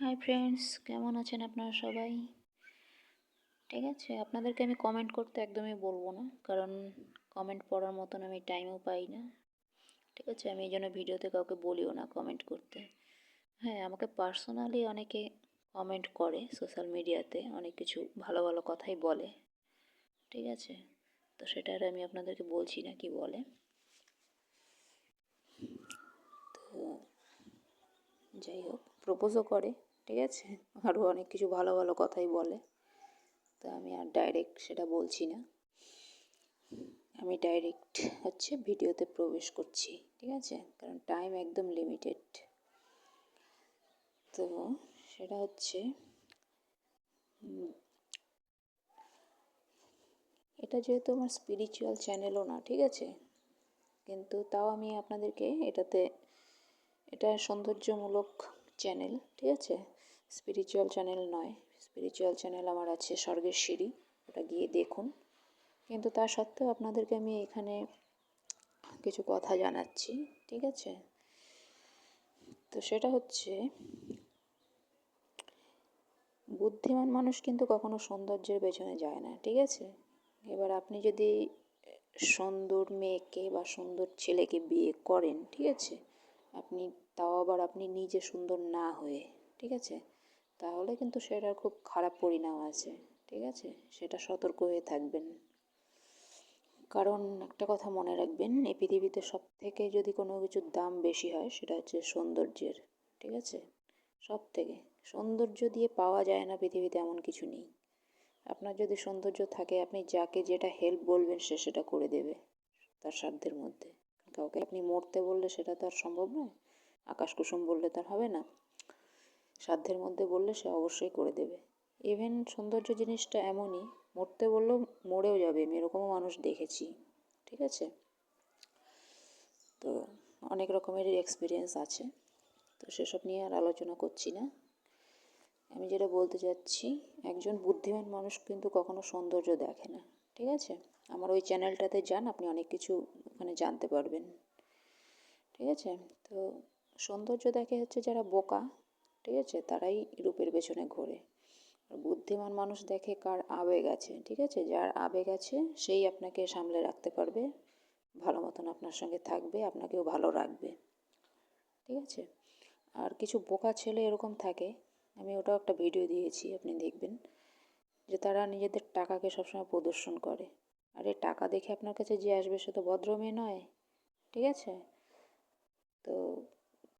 Hi friends, কেমন আছেন আপনারা সবাই? ঠিক আছে, আপনাদেরকে আমি কমেন্ট করতে একদমই বলবো না, কারণ কমেন্ট পড়ার মতন আমি টাইমও পাই না। ঠিক আছে, আমি এই জন্য ভিডিওতে কাউকে বলিও না কমেন্ট করতে। হ্যাঁ, আমাকে পার্সোনালি অনেকে কমেন্ট করে, সোশ্যাল মিডিয়াতে অনেক কিছু ভালো ভালো কথাই বলে। ঠিক আছে, তো সেটা আর আমি আপনাদেরকে বলছি না কি বলে। তো যাই হোক, প্রপোজও করে। ঠিক আছে, আরও অনেক কিছু ভালো ভালো কথাই বলে। তো আমি আর ডাইরেক্ট সেটা বলছি না, আমি ডাইরেক্ট ভিডিওতে প্রবেশ করছি। ঠিক আছে, কারণ টাইম একদম লিমিটেড। তো সেটা এটা যেহেতু আমার স্পিরিচুয়াল চ্যানেলও না, ঠিক আছে, কিন্তু তাও আমি আপনাদেরকে এটা সৌন্দর্যমূলক চ্যানেল। ঠিক আছে, স্পিরিচুয়াল চ্যানেল নয়। স্পিরিচুয়াল চ্যানেল আমার আছে স্বর্গের সিঁড়ি, ওটা গিয়ে দেখুন। কিন্তু তা সত্ত্বেও আপনাদেরকে আমি এখানে কিছু কথা জানাচ্ছি। ঠিক আছে, তো সেটা বুদ্ধিমান মানুষ কিন্তু কখনো সৌন্দর্যের পেছনে যায় না। ঠিক আছে, এবার আপনি যদি সুন্দর মেয়েকে বা সুন্দর ছেলেকে বিয়ে করেন, ঠিক আছে, তাও আবার আপনি নিজে সুন্দর না হয়ে, ঠিক আছে, তাহলে কিন্তু সেটার খুব খারাপ পরিণাম আছে। ঠিক আছে, সেটা সতর্ক হয়ে থাকবেন। কারণ একটা কথা মনে রাখবেন, এই পৃথিবীতে সব থেকে যদি কোনো কিছুর দাম বেশি হয় সেটা হচ্ছে সৌন্দর্যের। ঠিক আছে, সব থেকে সৌন্দর্য দিয়ে পাওয়া যায় না পৃথিবীতে এমন কিছু নেই। আপনার যদি সৌন্দর্য থাকে, আপনি যাকে যেটা হেল্প বলবেন সে সেটা করে দেবে তার সাধ্যের মধ্যে। কাউকে আপনি মরতে বললে সেটা তো আর সম্ভব নয়, আকাশ কুসুম বললে তার হবে না। সাধ্যের মধ্যে বললে সে অবশ্যই করে দেবে। ইভেন সৌন্দর্য জিনিসটা এমনই, মরতে বললেও মরেও যাবে, আমি এরকমও মানুষ দেখেছি। ঠিক আছে, তো অনেক রকমেরই এক্সপিরিয়েন্স আছে, তো সেসব নিয়ে আর আলোচনা করছি না। আমি যেটা বলতে চাচ্ছি, একজন বুদ্ধিমান মানুষ কিন্তু কখনো সৌন্দর্য দেখে না। ঠিক আছে, আমার ওই চ্যানেলটাতে যান, আপনি অনেক কিছু ওখানে জানতে পারবেন। ঠিক আছে, তো সৌন্দর্য দেখে যারা বোকা, ঠিক আছে, তারাই রূপের পেছনে ঘোরে। আর বুদ্ধিমান মানুষ দেখে কার আবেগ আছে। ঠিক আছে, যার আবেগ আছে সেই আপনাকে সামলে রাখতে পারবে, ভালো মতন আপনার সঙ্গে থাকবে, আপনাকেও ভালো রাখবে। ঠিক আছে, আর কিছু বোকা ছেলে এরকম থাকে, আমি ওটাও একটা ভিডিও দিয়েছি, আপনি দেখবেন, যে তারা নিজেদের টাকাকে সবসময় প্রদর্শন করে। আরে টাকা দেখে আপনার কাছে যে আসবে সে তো ভদ্র মেয়ে নয়। ঠিক আছে, তো